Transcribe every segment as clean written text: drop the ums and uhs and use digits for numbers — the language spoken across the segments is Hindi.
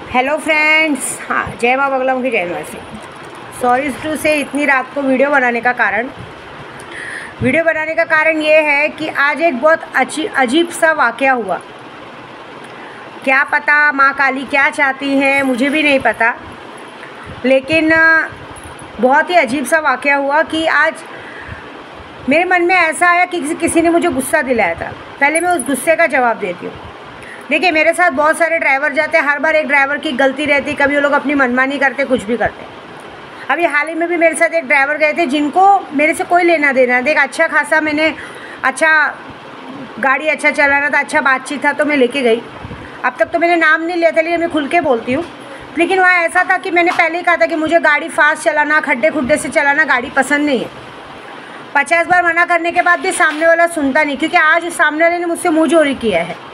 हेलो फ्रेंड्स, हाँ जय माँ बगलामुखी की जय माँ से। सॉरी टू से इतनी रात को वीडियो बनाने का कारण ये है कि आज एक बहुत अजीब सा वाक़या हुआ। क्या पता माँ काली क्या चाहती हैं, मुझे भी नहीं पता, लेकिन बहुत ही अजीब सा वाक़या हुआ कि आज मेरे मन में ऐसा आया कि किसी ने मुझे गुस्सा दिलाया था। पहले मैं उस गुस्से का जवाब देती हूँ। देखिए, मेरे साथ बहुत सारे ड्राइवर जाते हैं, हर बार एक ड्राइवर की गलती रहती, कभी वो लोग अपनी मनमानी करते, कुछ भी करते। अभी हाल ही में भी मेरे साथ एक ड्राइवर गए थे जिनको मेरे से कोई लेना देना। देख, अच्छा खासा मैंने गाड़ी अच्छा चलाना था, अच्छा बातचीत था तो मैं लेके गई। अब तक तो मैंने नाम नहीं लिया था, लेकिन मैं खुल के बोलती हूँ। लेकिन वहाँ ऐसा था कि मैंने पहले ही कहा था कि मुझे गाड़ी फास्ट चलाना, खड्डे खुड्डे से चलाना गाड़ी पसंद नहीं है। 50 बार मना करने के बाद भी सामने वाला सुनता नहीं, क्योंकि आज सामने वाले ने मुझसे मुँह चोरी किया है।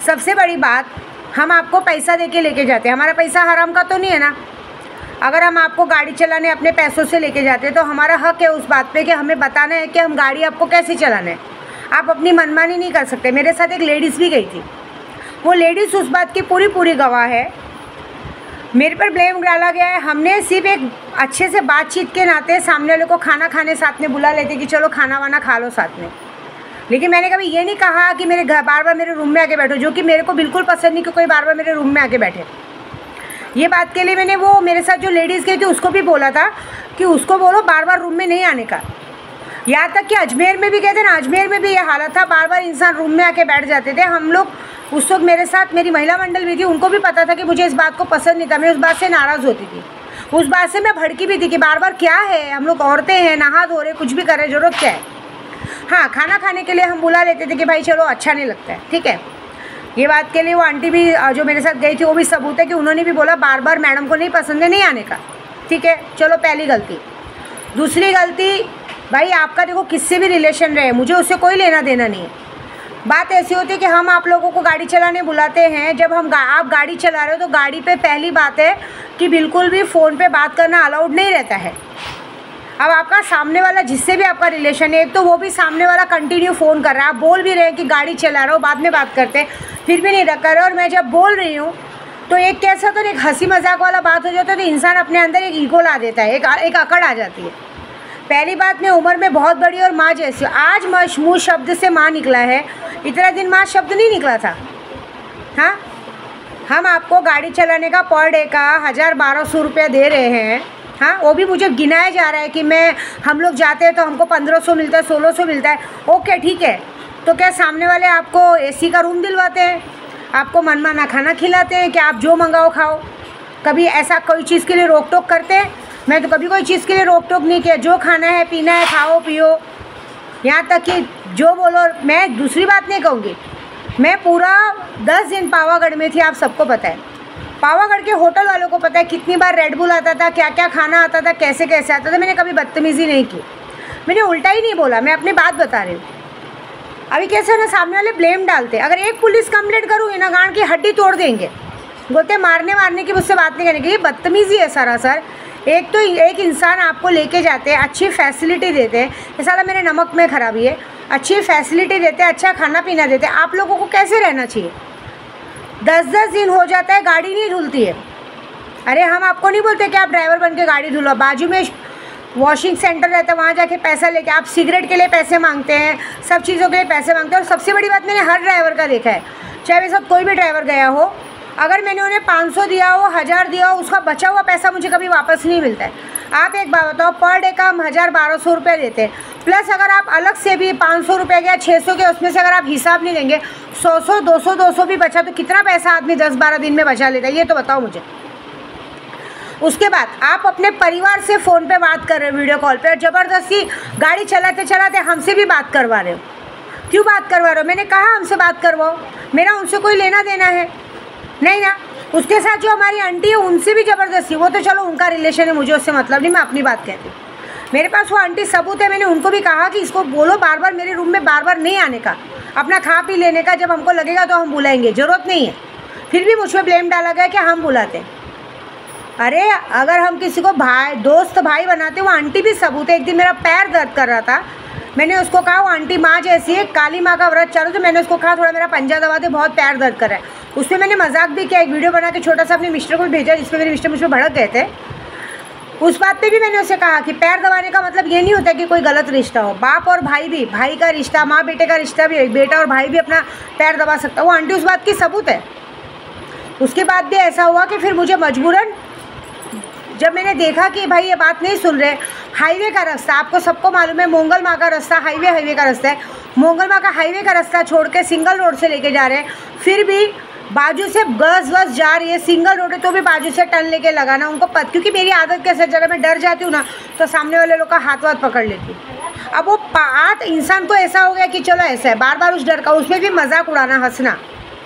सबसे बड़ी बात, हम आपको पैसा देके लेके जाते हैं, हमारा पैसा हराम का तो नहीं है ना। अगर हम आपको गाड़ी चलाने अपने पैसों से लेके जाते हैं तो हमारा हक है उस बात पे कि हमें बताना है कि हम गाड़ी आपको कैसे चलाना है। आप अपनी मनमानी नहीं कर सकते। मेरे साथ एक लेडीज़ भी गई थी, वो लेडीज़ उस बात की पूरी गवाह है। मेरे पर ब्लेम डाला गया है। हमने सिर्फ एक अच्छे से बातचीत के नाते सामने वाले को खाना खाने साथ में बुला लेते कि चलो खाना वाना खा लो साथ में, लेकिन मैंने कभी ये नहीं कहा कि मेरे घर बार बार मेरे रूम में आके बैठो, जो कि मेरे को बिल्कुल पसंद नहीं कि कोई बार बार मेरे रूम में आके बैठे। ये बात के लिए मैंने वो मेरे साथ जो लेडीज़ गई थी उसको भी बोला था कि उसको बोलो बार बार रूम में नहीं आने का। यहाँ तक कि अजमेर में भी गए थे ना, अजमेर में भी ये हालत था, बार बार इंसान रूम में आके बैठ जाते थे। हम लोग उस वक्त मेरे साथ मेरी महिला मंडल भी थी, उनको भी पता था कि मुझे इस बात को पसंद नहीं था। मैं उस बात से नाराज़ होती थी, उस बात से मैं भड़की भी थी कि बार बार क्या है, हम लोग औरतें हैं, नहा धो रहे, कुछ भी कर रहे, ज़रूरत क्या है। हाँ, खाना खाने के लिए हम बुला लेते थे कि भाई चलो, अच्छा नहीं लगता है, ठीक है। ये बात के लिए वो आंटी भी जो मेरे साथ गई थी, वो भी सबूत है कि उन्होंने भी बोला बार बार मैडम को नहीं पसंद है, नहीं आने का, ठीक है। चलो, पहली गलती। दूसरी गलती, भाई आपका देखो किससे भी रिलेशन रहे, मुझे उससे कोई लेना देना नहीं है। बात ऐसी होती है कि हम आप लोगों को गाड़ी चलाने बुलाते हैं, जब आप गाड़ी चला रहे हो तो गाड़ी पे पहली बात है कि बिल्कुल भी फ़ोन पे बात करना अलाउड नहीं रहता है। अब आपका सामने वाला जिससे भी आपका रिलेशन है, एक तो वो भी सामने वाला कंटिन्यू फ़ोन कर रहा है, आप बोल भी रहे हैं कि गाड़ी चला रहा हो, बाद में बात करते हैं, फिर भी नहीं रखा रहे। और मैं जब बोल रही हूँ तो एक कैसा तो एक हंसी मजाक वाला बात हो जाता है, तो इंसान अपने अंदर एक ईगो ला देता है, एक अकड़ आ जाती है। पहली बात, मैं उम्र में बहुत बड़ी और माँ जैसी। आज मुँह शब्द से माँ निकला है, इतना दिन माँ शब्द नहीं निकला था। हाँ, हम आपको गाड़ी चलाने का पर डे का 1000-1200 रुपया दे रहे हैं। हाँ, वो भी मुझे गिनाया जा रहा है कि हम लोग जाते हैं तो हमको 1500 मिलता है, 1600 मिलता है। ओके, ठीक है। तो क्या सामने वाले आपको एसी का रूम दिलवाते हैं, आपको मनमाना खाना खिलाते हैं कि आप जो मंगाओ खाओ? कभी ऐसा कोई चीज़ के लिए रोक टोक करते हैं? मैं तो कभी कोई चीज़ के लिए रोक टोक नहीं किया। जो खाना है पीना है खाओ पियो, यहाँ तक कि जो बोलो। मैं दूसरी बात नहीं कहूँगी, मैं पूरा 10 दिन पावागढ़ में थी, आप सबको पता है। पावागढ़ के होटल वालों को पता है कितनी बार रेड बुल आता था, क्या क्या खाना आता था, कैसे कैसे आता था। मैंने कभी बदतमीज़ी नहीं की, मैंने उल्टा ही नहीं बोला, मैं अपनी बात बता रही हूँ। अभी कैसे ना सामने वाले ब्लेम डालते, अगर एक पुलिस कंप्लेंट करूँगी ना, गांड की हड्डी तोड़ देंगे, बोलते मारने की, मुझसे बात नहीं करने की। ये बदतमीज़ी है सरासर। एक तो एक इंसान आपको लेके जाते हैं, अच्छी फैसिलिटी देते हैं, ये साला मेरे नमक में खराबी है। अच्छी फैसिलिटी देते हैं, अच्छा खाना पीना देते हैं, आप लोगों को कैसे रहना चाहिए? 10-10 दिन हो जाता है, गाड़ी नहीं धुलती है। अरे हम आपको नहीं बोलते कि आप ड्राइवर बन के गाड़ी धुलो, बाजू में वॉशिंग सेंटर रहता है, वहाँ जाके पैसा लेके आप सिगरेट के लिए पैसे मांगते हैं, सब चीज़ों के लिए पैसे मांगते हैं। और सबसे बड़ी बात, मैंने हर ड्राइवर का देखा है, चाहे मेरे साथ कोई भी ड्राइवर गया हो, अगर मैंने उन्हें 500 दिया हो, 1000 दिया हो, उसका बचा हुआ पैसा मुझे कभी वापस नहीं मिलता है। आप एक बात बताओ, पर डे का हम 1000-1200 रुपये देते हैं, प्लस अगर आप अलग से भी 500 रुपये के या 600 के, उसमें से अगर आप हिसाब नहीं देंगे, 100 200 भी बचा तो कितना पैसा आदमी 10-12 दिन में बचा लेता है, ये तो बताओ मुझे। उसके बाद आप अपने परिवार से फ़ोन पे बात कर रहे हो, वीडियो कॉल पे, और ज़बरदस्ती गाड़ी चलाते चलाते हमसे भी बात करवा रहे हो। क्यों बात करवा रहे हो? मैंने कहा हमसे बात करवाओ, मेरा उनसे कोई लेना देना है नहीं ना। उसके साथ जो हमारी आंटी है उनसे भी ज़बरदस्ती, वो तो चलो उनका रिलेशन है, मुझे उससे मतलब नहीं, मैं अपनी बात कहती हूँ। मेरे पास वो आंटी सबूत है, मैंने उनको भी कहा कि इसको बोलो बार बार मेरे रूम में बार बार नहीं आने का, अपना खा पी लेने का, जब हमको लगेगा तो हम बुलाएंगे, ज़रूरत नहीं है। फिर भी मुझ पर ब्लेम डाला गया कि हम बुलाते हैं। अरे अगर हम किसी को दोस्त भाई बनाते, वो आंटी भी सबूत है। एक दिन मेरा पैर दर्द कर रहा था, मैंने उसको कहा, वो आंटी माँ जैसी है, काली माँ का व्रत चालू, तो मैंने उसको कहा थोड़ा मेरा पंजा दबा दे, बहुत पैर दर्द कर रहा है। उसमें मैंने मजाक भी किया, एक वीडियो बना के छोटा सा अपने मिस्टर को भी भेजा, जिसमें मेरे मिस्टर मुझ पर भड़क गए थे। उस बात पे भी मैंने उसे कहा कि पैर दबाने का मतलब ये नहीं होता कि कोई गलत रिश्ता हो। बाप और भाई भी, भाई का रिश्ता, माँ बेटे का रिश्ता भी, बेटा और भाई भी अपना पैर दबा सकता। वो आंटी उस बात की सबूत है। उसके बाद भी ऐसा हुआ कि फिर मुझे मजबूरन, जब मैंने देखा कि भाई ये बात नहीं सुन रहे, हाईवे का रास्ता, आपको सबको मालूम है मोंगल माँ का रास्ता हाईवे का रास्ता है, मोंगल माँ का हाईवे का रास्ता छोड़ के सिंगल रोड से लेके जा रहे हैं, फिर भी बाजू से बस जा रही है, सिंगल रोड है तो भी बाजू से टर्न लेके लगाना उनको क्योंकि मेरी आदत कैसे, जगह मैं डर जाती हूँ ना तो सामने वाले लोग का हाथ पकड़ लेती हूँ। अब वो बात इंसान को ऐसा हो गया कि चलो ऐसा है, बार बार उस डर का, उसमें भी मजाक उड़ाना, हंसना,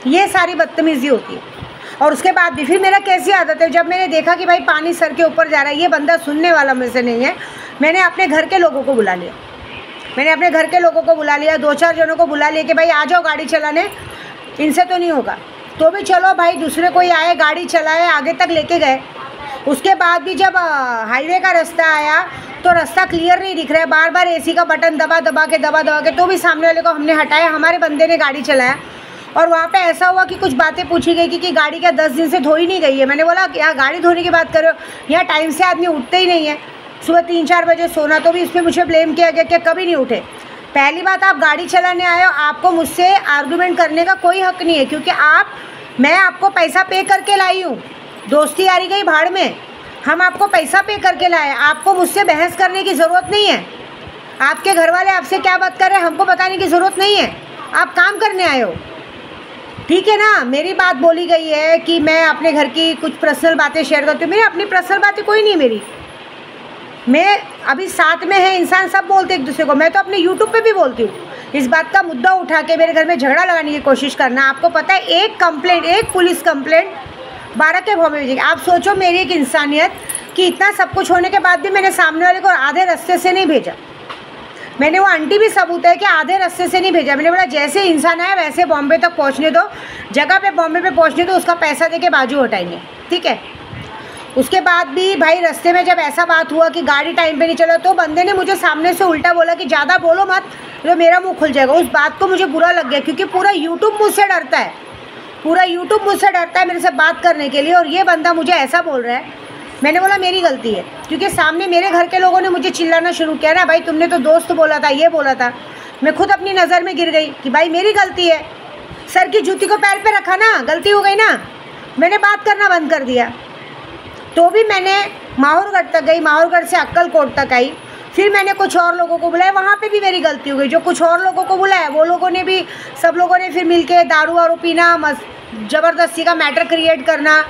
ये सारी बदतमीज़ी होती है। और उसके बाद भी फिर मेरा कैसी आदत है, जब मैंने देखा कि भाई पानी सर के ऊपर जा रहा है, ये बंदा सुनने वाला में से नहीं है, मैंने अपने घर के लोगों को बुला लिया। मैंने अपने घर के लोगों को बुला लिया, 2-4 जनों को बुला लिया कि भाई आ जाओ गाड़ी चलाने, इनसे तो नहीं होगा। तो भी चलो भाई, दूसरे कोई आए, गाड़ी चलाए, आगे तक लेके गए। उसके बाद भी जब हाईवे का रास्ता आया तो रास्ता क्लियर नहीं दिख रहा है, बार बार एसी का बटन दबा के तो भी सामने वाले को हमने हटाया, हमारे बंदे ने गाड़ी चलाया। और वहाँ पे ऐसा हुआ कि कुछ बातें पूछी गई कि गाड़ी क्या 10 दिन से धोई नहीं गई है। मैंने बोला यहाँ गाड़ी धोने की बात करो, यहाँ टाइम से आदमी उठते ही नहीं है, सुबह 3-4 बजे सोना, तो भी इसमें मुझे ब्लेम किया गया कि कभी नहीं उठे। पहली बात, आप गाड़ी चलाने आए हो, आपको मुझसे आर्गूमेंट करने का कोई हक नहीं है, क्योंकि मैं आपको पैसा पे करके लाई हूँ। दोस्ती यारी गई भाड़ में, हम आपको पैसा पे करके लाए, आपको मुझसे बहस करने की ज़रूरत नहीं है। आपके घर वाले आपसे क्या बात कर रहे हैं हमको बताने की ज़रूरत नहीं है, आप काम करने आए हो, ठीक है ना। मेरी बात बोली गई है कि मैं अपने घर की कुछ पर्सनल बातें शेयर करती हूँ, मेरी अपनी पर्सनल बातें कोई नहीं है मेरी। मैं अभी साथ में है इंसान, सब बोलते एक दूसरे को, मैं तो अपने यूट्यूब पे भी बोलती हूँ। इस बात का मुद्दा उठा के मेरे घर में झगड़ा लगाने की कोशिश करना, आपको पता है एक पुलिस कंप्लेंट 12 के भाव में भेजेगी। आप सोचो मेरी एक इंसानियत कि इतना सब कुछ होने के बाद भी मैंने सामने वाले को आधे रास्ते से नहीं भेजा। मैंने वो आंटी भी सबूत है कि आधे रास्ते से नहीं भेजा। मैंने बोला जैसे इंसान आया वैसे बॉम्बे तक पहुंचने दो, जगह पे बॉम्बे पे पहुंचने दो, उसका पैसा दे के बाजू हटाएंगे, ठीक है। उसके बाद भी भाई रास्ते में जब ऐसा बात हुआ कि गाड़ी टाइम पे नहीं चला, तो बंदे ने मुझे सामने से उल्टा बोला कि ज़्यादा बोलो मत, तो मेरा मुंह खुल जाएगा। उस बात को मुझे बुरा लग गया, क्योंकि पूरा यूट्यूब मुझसे डरता है, पूरा यूट्यूब मुझसे डरता है मेरे से बात करने के लिए, और ये बंदा मुझे ऐसा बोल रहा है। मैंने बोला मेरी गलती है, क्योंकि सामने मेरे घर के लोगों ने मुझे चिल्लाना शुरू किया ना, भाई तुमने तो दोस्त बोला था, ये बोला था। मैं खुद अपनी नज़र में गिर गई कि भाई मेरी गलती है, सर की जूती को पैर पे रखा ना, गलती हो गई ना, मैंने बात करना बंद कर दिया। तो भी मैंने माहौरगढ़ तक गई, माहौरगढ़ से अक्कलकोट तक आई, फिर मैंने कुछ और लोगों को बुलाया, वहाँ पे भी मेरी गलती हो गई। जो कुछ और लोगों को बुलाया वो लोगों ने भी, सब लोगों ने फिर मिलके दारू वारू पीना, ज़बरदस्ती का मैटर क्रिएट करना,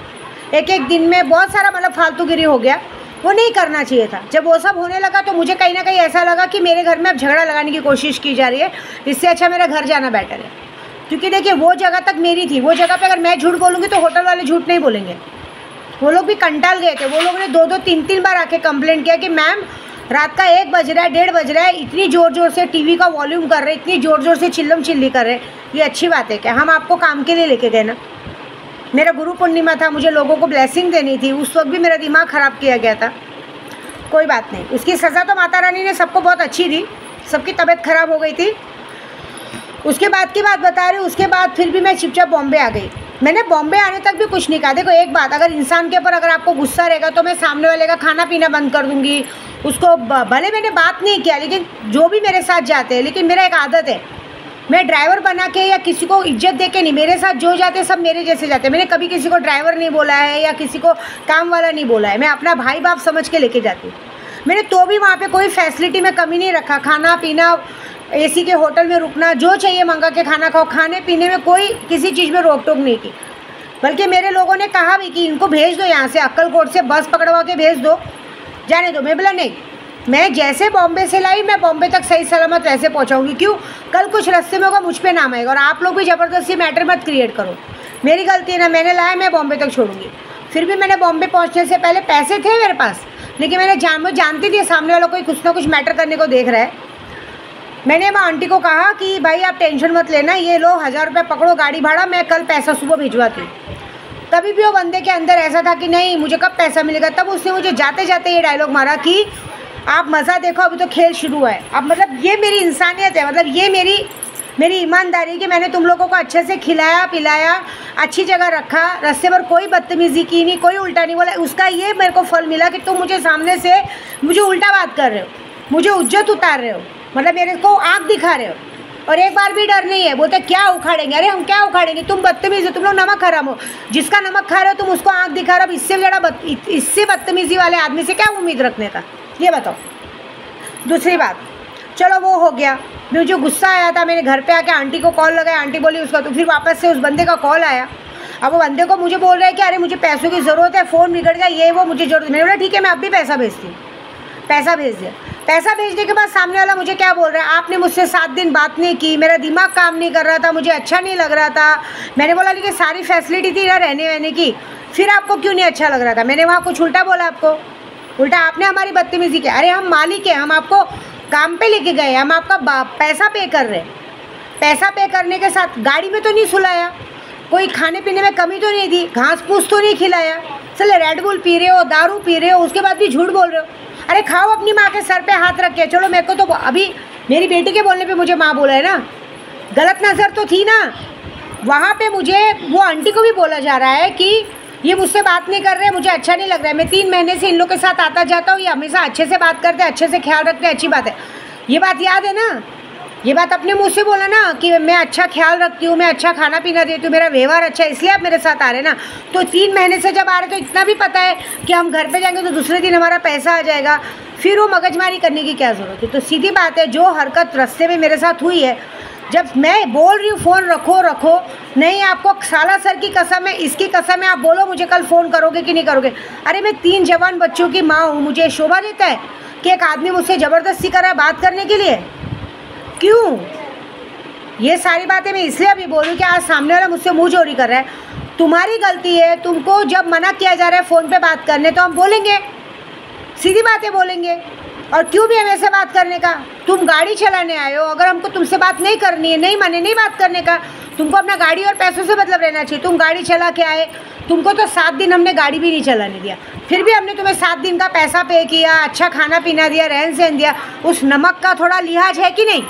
एक दिन में बहुत सारा मतलब फालतूगिरी हो गया। वो नहीं करना चाहिए था। जब वो सब होने लगा तो मुझे कहीं ना कहीं ऐसा लगा कि मेरे घर में अब झगड़ा लगाने की कोशिश की जा रही है, इससे अच्छा मेरा घर जाना बेटर है। क्योंकि देखिए वो जगह तक मेरी थी, वो जगह पे अगर मैं झूठ बोलूँगी तो होटल वाले झूठ नहीं बोलेंगे। वो लोग भी कंटाल गए थे, वो लोगों ने 2-2, 3-3 बार आके कंप्लेंट किया कि मैम रात का 1 बज रहा है, 1:30 बज रहा है, इतनी ज़ोर ज़ोर से टीवी का वॉल्यूम कर रहे, इतनी ज़ोर ज़ोर से चिल्लम चिल्ली कर रहे, ये अच्छी बात है क्या? हम आपको काम के लिए लेके गए ना, मेरा गुरु पूर्णिमा था, मुझे लोगों को ब्लेसिंग देनी थी, उस वक्त भी मेरा दिमाग ख़राब किया गया था। कोई बात नहीं, उसकी सज़ा तो माता रानी ने सबको बहुत अच्छी दी, सबकी तबीयत ख़राब हो गई थी। उसके बाद की बात बता रही हूँ, उसके बाद फिर भी मैं चुपचाप बॉम्बे आ गई। मैंने बॉम्बे आने तक भी कुछ नहीं कहा। देखो एक बात, अगर इंसान के ऊपर अगर आपको गुस्सा रहेगा तो मैं सामने वाले का खाना पीना बंद कर दूँगी, उसको भले मैंने बात नहीं किया, लेकिन जो भी मेरे साथ जाते हैं, लेकिन मेरा एक आदत है, मैं ड्राइवर बना के या किसी को इज्जत दे के नहीं, मेरे साथ जो जाते हैं सब मेरे जैसे जाते हैं। मैंने कभी किसी को ड्राइवर नहीं बोला है या किसी को काम वाला नहीं बोला है, मैं अपना भाई बाप समझ के लेके जाती हूँ। मैंने तो भी वहाँ पे कोई फैसिलिटी में कमी नहीं रखा, खाना पीना, एसी के होटल में रुकना, जो चाहिए मंगा के खाना खाओ, खाने पीने में कोई किसी चीज़ में रोक टोक नहीं की। बल्कि मेरे लोगों ने कहा भी कि इनको भेज दो यहाँ से, अक्कलकोट से बस पकड़वा के भेज दो, जाने दो। मैं बोला नहीं, मैं जैसे बॉम्बे से लाई मैं बॉम्बे तक सही सलामत वैसे पहुँचाऊँगी। क्यों? कल कुछ रास्ते में होगा मुझ पे नाम आएगा, और आप लोग भी ज़बरदस्ती मैटर मत क्रिएट करो। मेरी गलती है ना, मैंने लाया, मैं बॉम्बे तक छोड़ूंगी। फिर भी मैंने बॉम्बे पहुँचने से पहले पैसे थे मेरे पास, लेकिन मैं जानती थी सामने वाला कोई कुछ ना कुछ मैटर करने को देख रहा है। मैंने वहाँ आंटी को कहा कि भाई आप टेंशन मत लेना, ये लो 1000 रुपये पकड़ो गाड़ी भाड़ा, मैं कल पैसा सुबह भिजवाती हूँ। तभी भी वो बंदे के अंदर ऐसा था कि नहीं मुझे कब पैसा मिलेगा। तब उसने मुझे जाते जाते ये डायलॉग मारा कि आप मज़ा देखो, अभी तो खेल शुरू है। अब मतलब ये मेरी इंसानियत है, मतलब ये मेरी मेरी ईमानदारी कि मैंने तुम लोगों को अच्छे से खिलाया पिलाया, अच्छी जगह रखा, रास्ते पर कोई बदतमीज़ी की नहीं, कोई उल्टा नहीं बोला। उसका ये मेरे को फल मिला कि तुम मुझे सामने से मुझे उल्टा बात कर रहे हो, मुझे इज्जत उतार रहे हो, मतलब मेरे को आँख दिखा रहे हो। और एक बार भी डर नहीं है, बोलते क्या उखाड़ेंगे। अरे हम क्या उखाड़ेंगे, तुम बदतमीज़ हो, तुम लोग नमक हराम हो। जिसका नमक खा रहे हो तुम उसको आँख दिखा रहे हो। इससे बदतमीज़ी वाले आदमी से क्या उम्मीद रखने का, ये बताओ। दूसरी बात, चलो वो हो गया। मुझे गुस्सा आया था, मैंने घर पे आके आंटी को कॉल लगाया, आंटी बोली उसका, तो फिर वापस से उस बंदे का कॉल आया। अब वो बंदे को मुझे बोल रहा है कि अरे मुझे पैसों की ज़रूरत है, फ़ोन बिगड़ गया, ये वो मुझे ज़रूरत। मैंने बोला ठीक है मैं अब भी पैसा भेजती हूँ। पैसा भेज दिया। पैसा भेजने के बाद सामने वाला मुझे क्या बोल रहा है, आपने मुझसे 7 दिन बात नहीं की, मेरा दिमाग काम नहीं कर रहा था, मुझे अच्छा नहीं लग रहा था। मैंने बोला लेकिन सारी फैसिलिटी थी ना रहने वहने की, फिर आपको क्यों नहीं अच्छा लग रहा था। मैंने वहाँ कुछ उल्टा बोला आपको, उल्टा आपने हमारी बदतमीज़ी की। अरे हम मालिक हैं, हम आपको काम पे लेके गए, हम आपका पैसा पे कर रहे हैं। पैसा पे करने के साथ गाड़ी में तो नहीं सुलाया, कोई खाने पीने में कमी तो नहीं दी, घास फूस तो नहीं खिलाया। चले रेड बुल पी रहे हो, दारू पी रहे हो, उसके बाद भी झूठ बोल रहे हो। अरे खाओ अपनी माँ के सर पे हाथ रख के। चलो मेरे को तो अभी मेरी बेटी के बोलने पे मुझे माँ बोला है ना, गलत नज़र तो थी ना। वहाँ पे मुझे वो आंटी को भी बोला जा रहा है कि ये मुझसे बात नहीं कर रहे, मुझे अच्छा नहीं लग रहा है। मैं 3 महीने से इन लोग के साथ आता जाता हूँ, ये हमेशा अच्छे से बात करते हैं, अच्छे से ख्याल रखते हैं, अच्छी बात है। ये बात याद है ना, ये बात अपने मुँह से बोला ना कि मैं अच्छा ख्याल रखती हूँ, मैं अच्छा खाना पीना देती हूँ, मेरा व्यवहार अच्छा है, इसलिए आप मेरे साथ आ रहे ना। तो 3 महीने से जब आ रहे तो इतना भी पता है कि हम घर पे जाएंगे तो दूसरे दिन हमारा पैसा आ जाएगा, फिर वो मगजमारी करने की क्या ज़रूरत है। तो सीधी बात है, जो हरकत रास्ते में मेरे साथ हुई है, जब मैं बोल रही हूँ फ़ोन रखो रखो, नहीं आपको साला सर की कसम है, इसकी कसम है, आप बोलो मुझे कल फ़ोन करोगे कि नहीं करोगे। अरे मैं 3 जवान बच्चों की माँ हूँ, मुझे शोभा देता है कि एक आदमी मुझसे ज़बरदस्ती कर रहा है बात करने के लिए? क्यों? ये सारी बातें मैं इसलिए अभी बोलूँ कि आज सामने वाला मुझसे मुँह चोरी कर रहा है। तुम्हारी गलती है, तुमको जब मना किया जा रहा है फ़ोन पे बात करने तो हम बोलेंगे, सीधी बातें बोलेंगे। और क्यों भी हमें से बात करने का, तुम गाड़ी चलाने आए हो, अगर हमको तुमसे बात नहीं करनी है, नहीं माने नहीं बात करने का, तुमको अपना गाड़ी और पैसों से मतलब रहना चाहिए। तुम गाड़ी चला के आए, तुमको तो 7 दिन हमने गाड़ी भी नहीं चलाने दिया, फिर भी हमने तुम्हें 7 दिन का पैसा पे किया, अच्छा खाना पीना दिया, रहन सहन दिया। उस नमक का थोड़ा लिहाज है कि नहीं?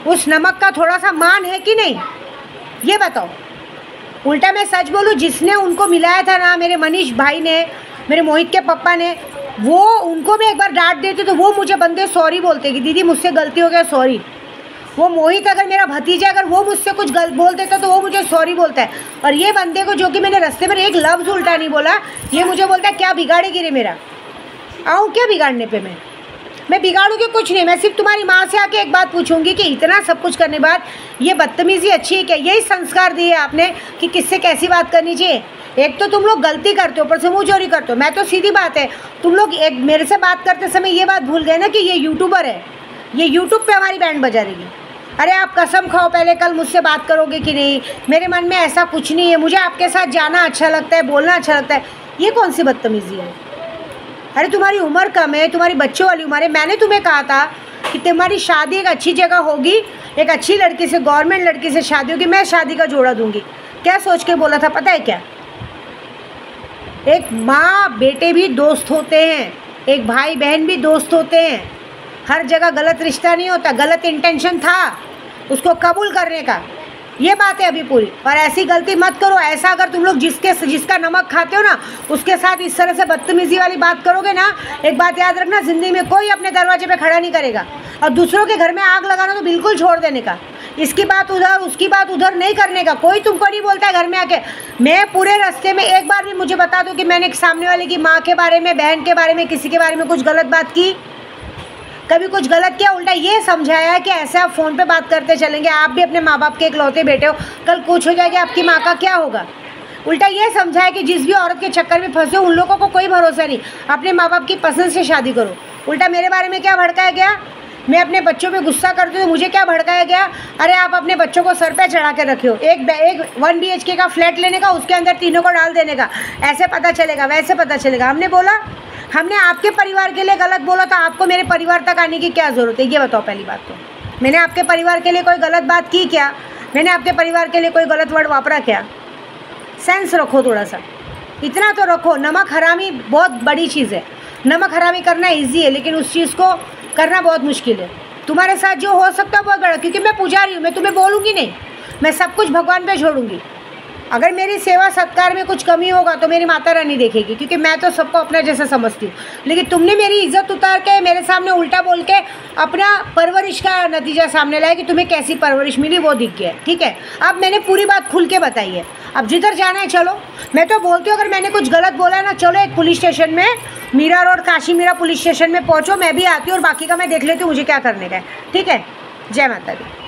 उस नमक का थोड़ा सा मान है कि नहीं, ये बताओ। उल्टा मैं सच बोलूँ, जिसने उनको मिलाया था ना, मेरे मनीष भाई ने, मेरे मोहित के पापा ने, वो उनको भी एक बार डांट देते तो वो मुझे बंदे सॉरी बोलते कि दीदी मुझसे गलती हो गया, सॉरी। वो मोहित अगर मेरा भतीजा अगर वो मुझसे कुछ गलत बोल देता तो वो मुझे सॉरी बोलता है। और ये बंदे को, जो कि मैंने रास्ते में एक लफ्ज़ उल्टा नहीं बोला, ये मुझे बोलता है क्या बिगाड़ेगी रे मेरा, आऊँ क्या बिगाड़ने पे मैं बिगाड़ूँगी कुछ नहीं। मैं सिर्फ तुम्हारी माँ से आके एक बात पूछूंगी कि इतना सब कुछ करने बाद ये बदतमीज़ी अच्छी है क्या? यही संस्कार दिए आपने कि किससे कैसी बात करनी चाहिए। एक तो तुम लोग गलती करते हो, ऊपर से मुँह चोरी करते हो। मैं तो सीधी बात है, तुम लोग एक मेरे से बात करते समय ये बात भूल गए ना कि ये यूट्यूबर है, ये यूट्यूब पे हमारी बैंड बजा रही है। अरे आप कसम खाओ पहले कल मुझसे बात करोगे कि नहीं। मेरे मन में ऐसा कुछ नहीं है, मुझे आपके साथ जाना अच्छा लगता है, बोलना अच्छा लगता है। ये कौन सी बदतमीज़ी है? अरे तुम्हारी उम्र कम है, तुम्हारी बच्चों वाली उम्र है। मैंने तुम्हें कहा था कि तुम्हारी शादी एक अच्छी जगह होगी, एक अच्छी लड़की से, गवर्नमेंट लड़की से शादी होगी, मैं शादी का जोड़ा दूंगी। क्या सोच के बोला था पता है क्या? एक माँ बेटे भी दोस्त होते हैं, एक भाई बहन भी दोस्त होते हैं। हर जगह गलत रिश्ता नहीं होता, गलत इंटेंशन था उसको कबूल करने का, ये बात है अभी पूरी। और ऐसी गलती मत करो। ऐसा अगर तुम लोग जिसका नमक खाते हो ना, उसके साथ इस तरह से बदतमीज़ी वाली बात करोगे ना, एक बात याद रखना, ज़िंदगी में कोई अपने दरवाजे पे खड़ा नहीं करेगा। और दूसरों के घर में आग लगाना तो बिल्कुल छोड़ देने का। इसकी बात उधर, उसकी बात उधर नहीं करने का। कोई तुमको नहीं बोलता है घर में आके। मैं पूरे रास्ते में एक बार भी मुझे बता दो कि मैंने सामने वाले की माँ के बारे में, बहन के बारे में, किसी के बारे में कुछ गलत बात की, कभी कुछ गलत किया? उल्टा ये समझाया है कि ऐसे आप फ़ोन पे बात करते चलेंगे, आप भी अपने माँ बाप के इकलौते बेटे हो, कल कुछ हो जाएगा आपकी माँ का क्या होगा। उल्टा ये समझाया कि जिस भी औरत के चक्कर में फंसे हो उन लोगों को कोई भरोसा नहीं, अपने माँ बाप की पसंद से शादी करो। उल्टा मेरे बारे में क्या भड़काया गया? मैं अपने बच्चों पे गुस्सा करती हूँ, मुझे क्या भड़काया गया? अरे आप अपने बच्चों को सर पे चढ़ा के रखे हो। एक 1 BHK का फ्लैट लेने का, उसके अंदर तीनों को डाल देने का, ऐसे पता चलेगा, वैसे पता चलेगा। हमने बोला, हमने आपके परिवार के लिए गलत बोला तो आपको मेरे परिवार तक आने की क्या ज़रूरत है? ये बताओ पहली बात तो। मैंने आपके परिवार के लिए कोई गलत बात की क्या? मैंने आपके परिवार के लिए कोई गलत वर्ड वापरा क्या? सेंस रखो थोड़ा सा, इतना तो रखो। नमक हरामी बहुत बड़ी चीज़ है, नमक हरामी करना ईजी है, लेकिन उस चीज़ को करना बहुत मुश्किल है। तुम्हारे साथ जो हो सकता है बहुत बड़ा, क्योंकि मैं पुजारी हूँ, मैं तुम्हें बोलूँगी नहीं, मैं सब कुछ भगवान पे छोड़ूंगी। अगर मेरी सेवा सत्कार में कुछ कमी होगा तो मेरी माता रानी देखेगी, क्योंकि मैं तो सबको अपना जैसा समझती हूँ। लेकिन तुमने मेरी इज्जत उतार के मेरे सामने उल्टा बोल के अपना परवरिश का नतीजा सामने लाया कि तुम्हें कैसी परवरिश मिली वो दिख गया। ठीक है, अब मैंने पूरी बात खुल के बताई है, अब जिधर जाना है चलो। मैं तो बोलती हूँ अगर मैंने कुछ गलत बोला ना, चलो एक पुलिस स्टेशन में, Mira road Kashi Mira police station में पहुँचो, मैं भी आती हूँ और बाकी का मैं देख लेती हूँ मुझे क्या करने का है। ठीक है, जय माता दी।